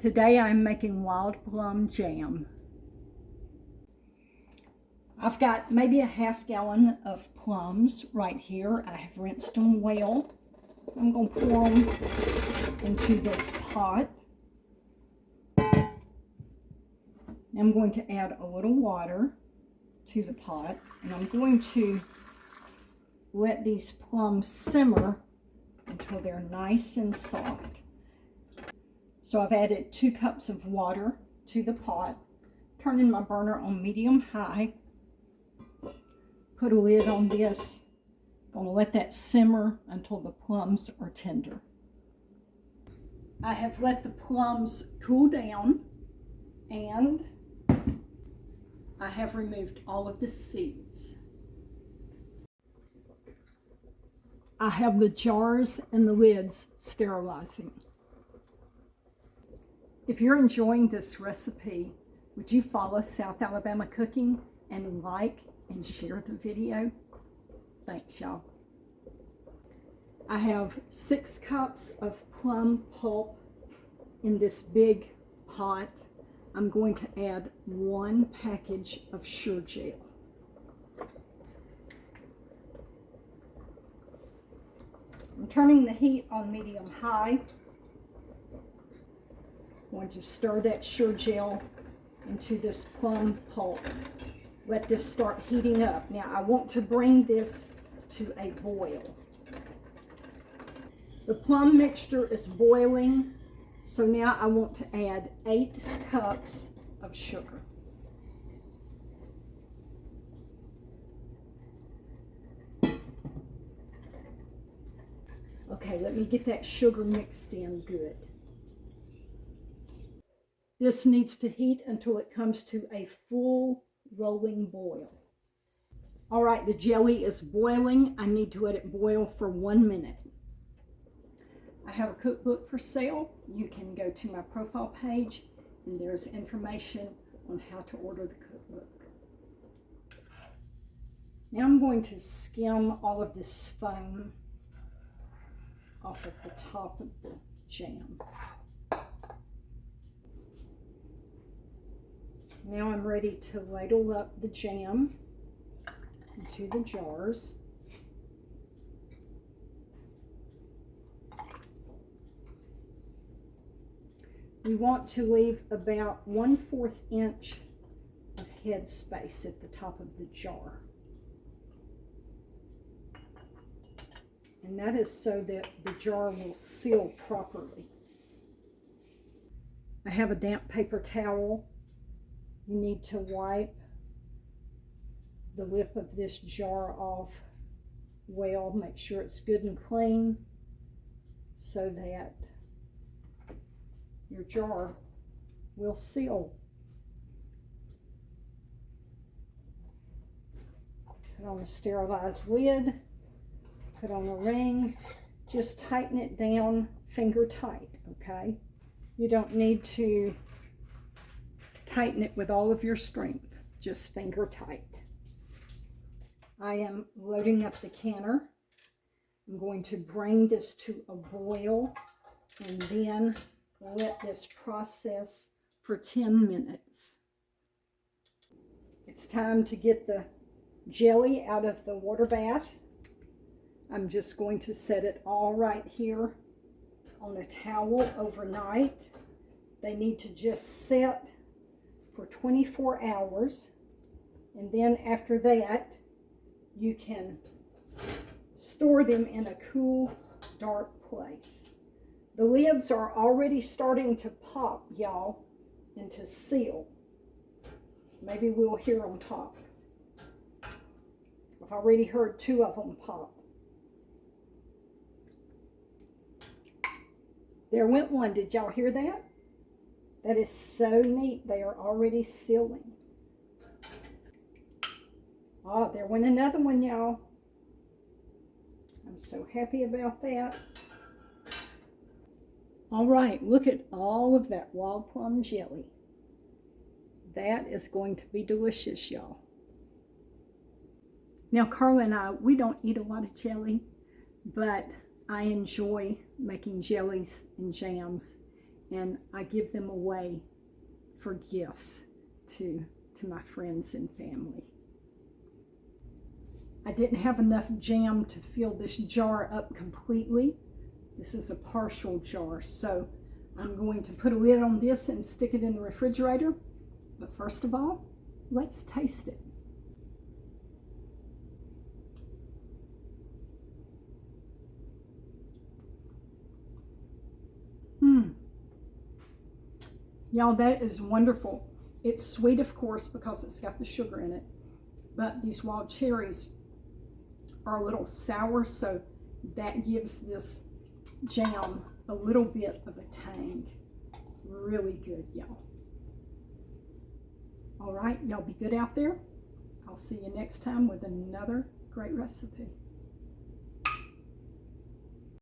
Today I'm making wild plum jam. I've got maybe a half gallon of plums right here. I have rinsed them well. I'm going to pour them into this pot. I'm going to add a little water to the pot, and I'm going to let these plums simmer until they're nice and soft. So I've added 2 cups of water to the pot, turning my burner on medium-high. Put a lid on this. I'm going to let that simmer until the plums are tender. I have let the plums cool down, and I have removed all of the seeds. I have the jars and the lids sterilizing. If you're enjoying this recipe, would you follow South Alabama Cooking and like and share the video? Thanks, y'all. I have 6 cups of plum pulp in this big pot. I'm going to add 1 package of Sure Gel. I'm turning the heat on medium-high. I want to stir that Sure Gel into this plum pulp. Let this start heating up. Now I want to bring this to a boil. The plum mixture is boiling, so now I want to add 8 cups of sugar. Okay, let me get that sugar mixed in good. This needs to heat until it comes to a full rolling boil. All right, the jelly is boiling. I need to let it boil for 1 minute. I have a cookbook for sale. You can go to my profile page and there's information on how to order the cookbook. Now I'm going to skim all of this foam off of the top of the jam. Now I'm ready to ladle up the jam into the jars. We want to leave about 1/4 inch of head space at the top of the jar. And that is so that the jar will seal properly. I have a damp paper towel. You need to wipe the lip of this jar off well. Make sure it's good and clean so that your jar will seal. Put on a sterilized lid, put on a ring, just tighten it down finger tight, okay? You don't need to tighten it with all of your strength, just finger tight. I am loading up the canner. I'm going to bring this to a boil and then let this process for 10 minutes. It's time to get the jelly out of the water bath. I'm just going to set it all right here on a towel overnight. They need to just set for 24 hours, and then after that you can store them in a cool, dark place. The lids are already starting to pop, y'all, and to seal. Maybe we'll hear them pop. I've already heard 2 of them pop. There went one. Did y'all hear that? That is so neat. They are already sealing. Oh, there went another one, y'all. I'm so happy about that. All right, look at all of that wild plum jelly. That is going to be delicious, y'all. Now, Carla and I, we don't eat a lot of jelly, but I enjoy making jellies and jams. and I give them away for gifts to my friends and family. I didn't have enough jam to fill this jar up completely. This is a partial jar, so I'm going to put a lid on this and stick it in the refrigerator. But first of all, let's taste it. Y'all, that is wonderful. It's sweet, of course, because it's got the sugar in it. But these wild cherries are a little sour, so that gives this jam a little bit of a tang. Really good, y'all. All right, y'all be good out there. I'll see you next time with another great recipe.